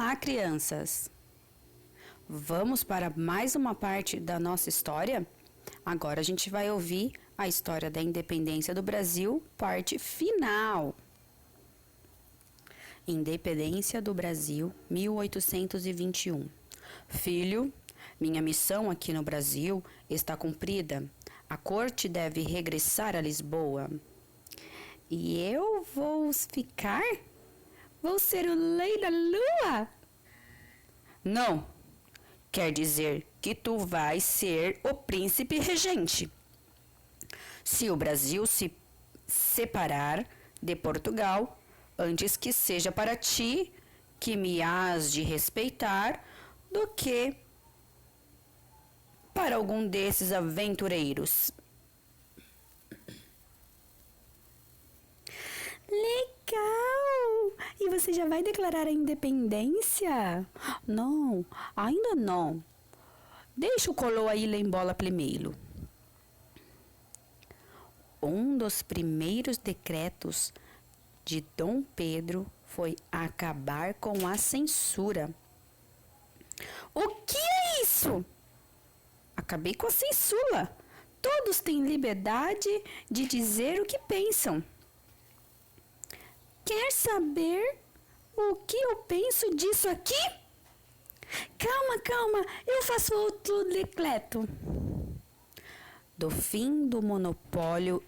Olá, crianças! Vamos para mais uma parte da nossa história? Agora a gente vai ouvir a história da independência do Brasil, parte final. Independência do Brasil, 1821. Filho, minha missão aqui no Brasil está cumprida. A corte deve regressar a Lisboa. E eu vou ficar? Vou ser o rei da lua? Não, quer dizer que tu vais ser o príncipe regente. Se o Brasil se separar de Portugal, antes que seja para ti, que me hás de respeitar, do que para algum desses aventureiros. Legal! E você já vai declarar a independência? Não, ainda não. Deixa o coroa ir embora primeiro. Um dos primeiros decretos de Dom Pedro foi acabar com a censura. O que é isso? Acabei com a censura. Todos têm liberdade de dizer o que pensam. Quer saber o que eu penso disso aqui? Calma, eu faço outro decreto. Do fim do monopólio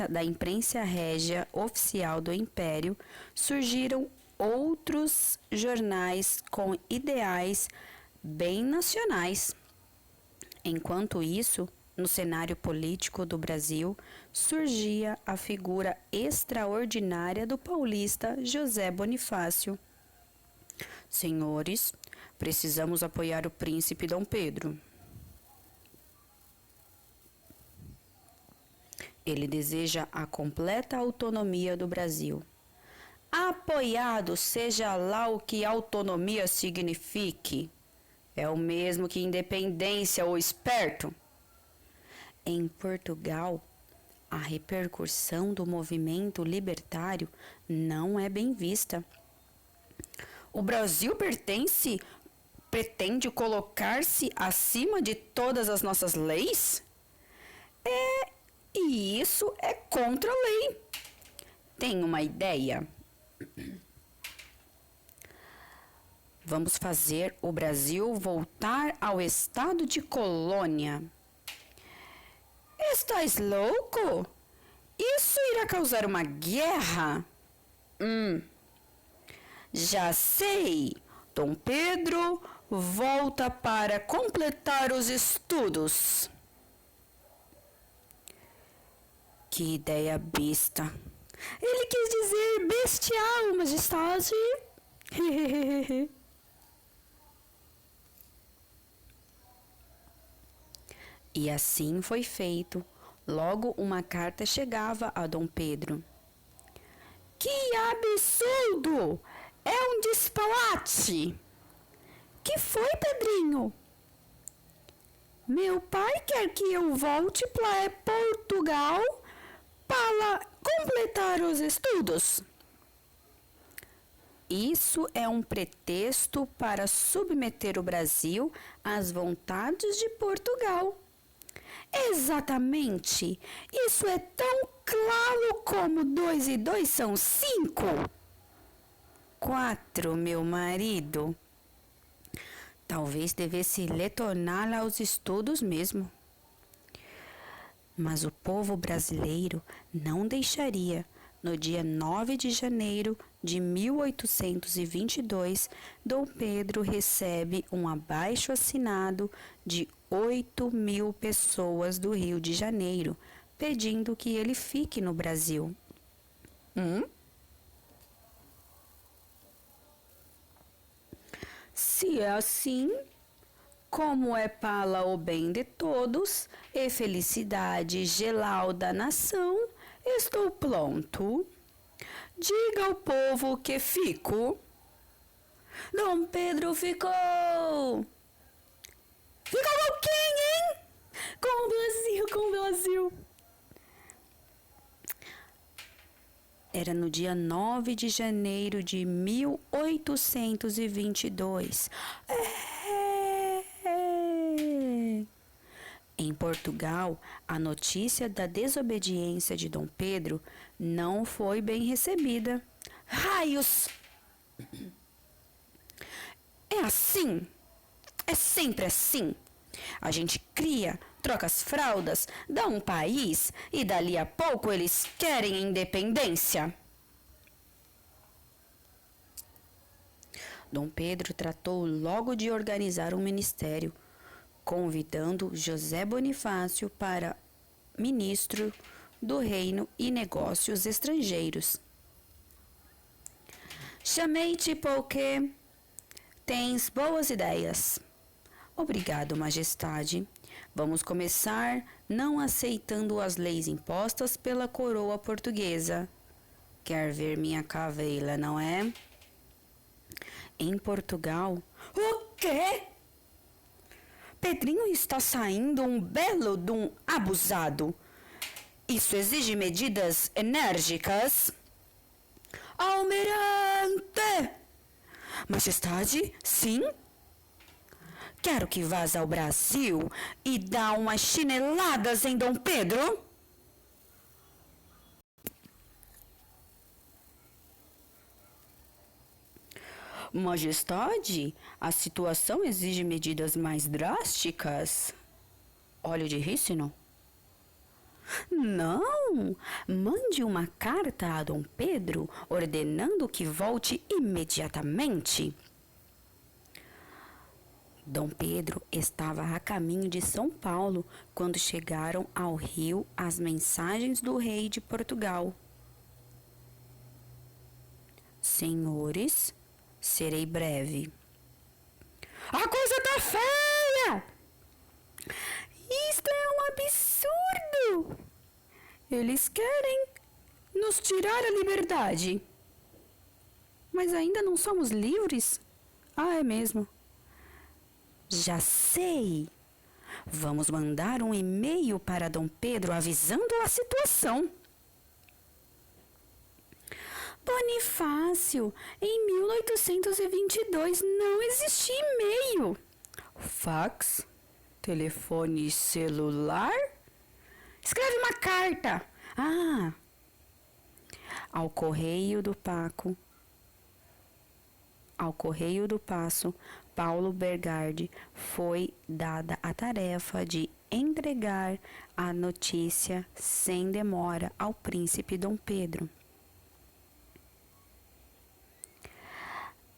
da imprensa régia oficial do Império, surgiram outros jornais com ideais bem nacionais. Enquanto isso, no cenário político do Brasil, surgia a figura extraordinária do paulista José Bonifácio. Senhores, precisamos apoiar o príncipe Dom Pedro. Ele deseja a completa autonomia do Brasil. Apoiado, seja lá o que autonomia signifique. É o mesmo que independência, ô esperto. Em Portugal, a repercussão do movimento libertário não é bem vista. O Brasil pretende colocar-se acima de todas as nossas leis? E isso é contra a lei. Tem uma ideia? Vamos fazer o Brasil voltar ao estado de colônia. Estás louco? Isso irá causar uma guerra? Já sei. Dom Pedro volta para completar os estudos. Que ideia besta. Ele quis dizer bestial, majestade. E assim foi feito. Logo uma carta chegava a Dom Pedro. Que absurdo! É um disparate! Que foi, Pedrinho? Meu pai quer que eu volte para Portugal para completar os estudos. Isso é um pretexto para submeter o Brasil às vontades de Portugal. Exatamente. Isso é tão claro como 2 e 2 são 5. 4, meu marido. Talvez devesse retornar aos estudos mesmo. Mas o povo brasileiro não deixaria. No dia 9 de janeiro de 1822, Dom Pedro recebe um abaixo-assinado de 8.000 pessoas do Rio de Janeiro, pedindo que ele fique no Brasil. Se é assim, como é para o bem de todos e felicidade geral da nação, estou pronto. Diga ao povo que fico. Dom Pedro ficou. Ficou com quem, hein? Com o Brasil. Era no dia 9 de janeiro de 1822. Em Portugal, a notícia da desobediência de Dom Pedro não foi bem recebida. Raios! É assim? É sempre assim. A gente cria, troca as fraldas, dá um país e dali a pouco eles querem a independência. Dom Pedro tratou logo de organizar um ministério, convidando José Bonifácio para ministro do Reino e Negócios Estrangeiros. Chamei-te porque tens boas ideias. Obrigado, Majestade. Vamos começar não aceitando as leis impostas pela coroa portuguesa. Quer ver minha caveira, não é? Em Portugal. O quê? Pedrinho está saindo um belo de um abusado. Isso exige medidas enérgicas. Almirante! Majestade, sim? Quero que vás ao Brasil e dá umas chineladas em Dom Pedro. Majestade, a situação exige medidas mais drásticas. Óleo de rícino? Não! Mande uma carta a Dom Pedro ordenando que volte imediatamente. Dom Pedro estava a caminho de São Paulo quando chegaram ao Rio as mensagens do rei de Portugal. Senhores, serei breve. A coisa tá feia! Isto é um absurdo! Eles querem nos tirar a liberdade. Mas ainda não somos livres? Ah, é mesmo. Já sei. Vamos mandar um e-mail para Dom Pedro avisando a situação. Bonifácio, em 1822 não existia e-mail. Fax? Telefone celular? Escreve uma carta. Ah, ao Correio do Paço, Paulo Bergardi foi dada a tarefa de entregar a notícia sem demora ao príncipe Dom Pedro.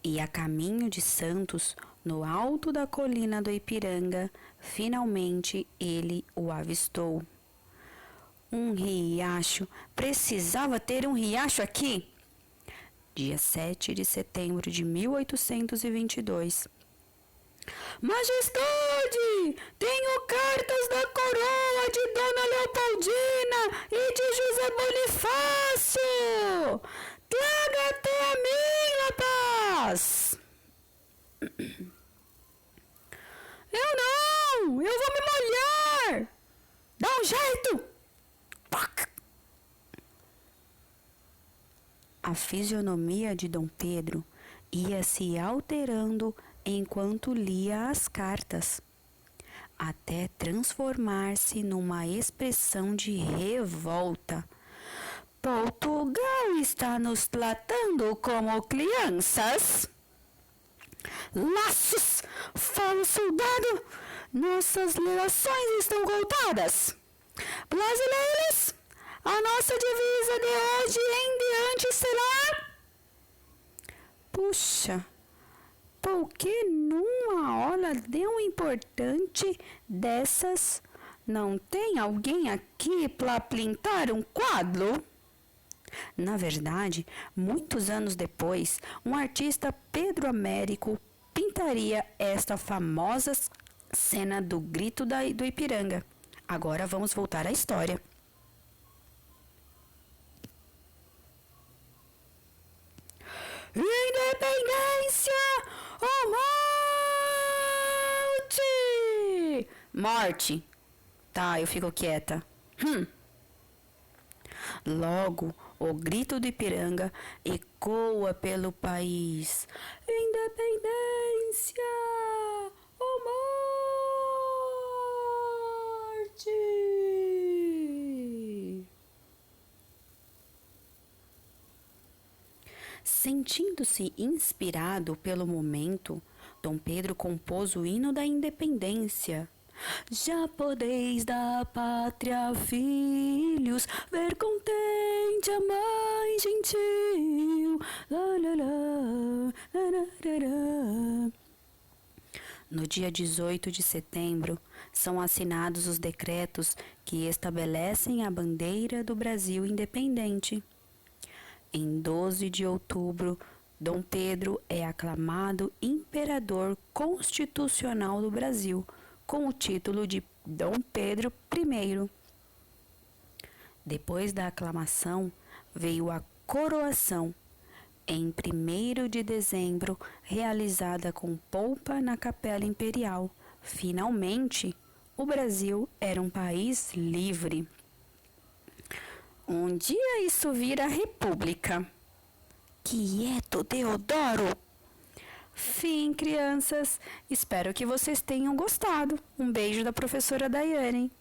E a caminho de Santos, no alto da colina do Ipiranga, finalmente ele o avistou. Um riacho. Precisava ter um riacho aqui? Dia 7 de setembro de 1822. Majestade, tenho cartas da coroa de Dona Leopoldina e de José Bonifácio. Traga até a mim, rapaz. Eu não, eu vou me molhar. Dá um jeito. A fisionomia de Dom Pedro ia se alterando enquanto lia as cartas, até transformar-se numa expressão de revolta. Portugal está nos tratando como crianças. Laços! Fala, soldado! Nossas relações estão cortadas. Brasileiros, a nossa divisa de hoje em diante será... Puxa, por que numa hora de um importante dessas não tem alguém aqui para pintar um quadro? Na verdade, muitos anos depois, um artista Pedro Américo pintaria esta famosa cena do grito do Ipiranga. Agora vamos voltar à história. Independência ou morte! Morte! Tá, eu fico quieta. Logo, O grito do Ipiranga ecoa pelo país. Independência ou morte! Sentindo-se inspirado pelo momento, Dom Pedro compôs o hino da independência. Já podeis da pátria, filhos, ver contente a mãe gentil. Lá, lá, lá, lá, lá, lá. No dia 18 de setembro, são assinados os decretos que estabelecem a bandeira do Brasil independente. Em 12 de outubro, Dom Pedro é aclamado imperador constitucional do Brasil, com o título de Dom Pedro I. Depois da aclamação, veio a coroação, em 1º de dezembro, realizada com pompa na Capela Imperial. Finalmente, o Brasil era um país livre. Um dia isso vira república. Quieto, Deodoro! Fim, crianças. Espero que vocês tenham gostado. Um beijo da professora Daiane.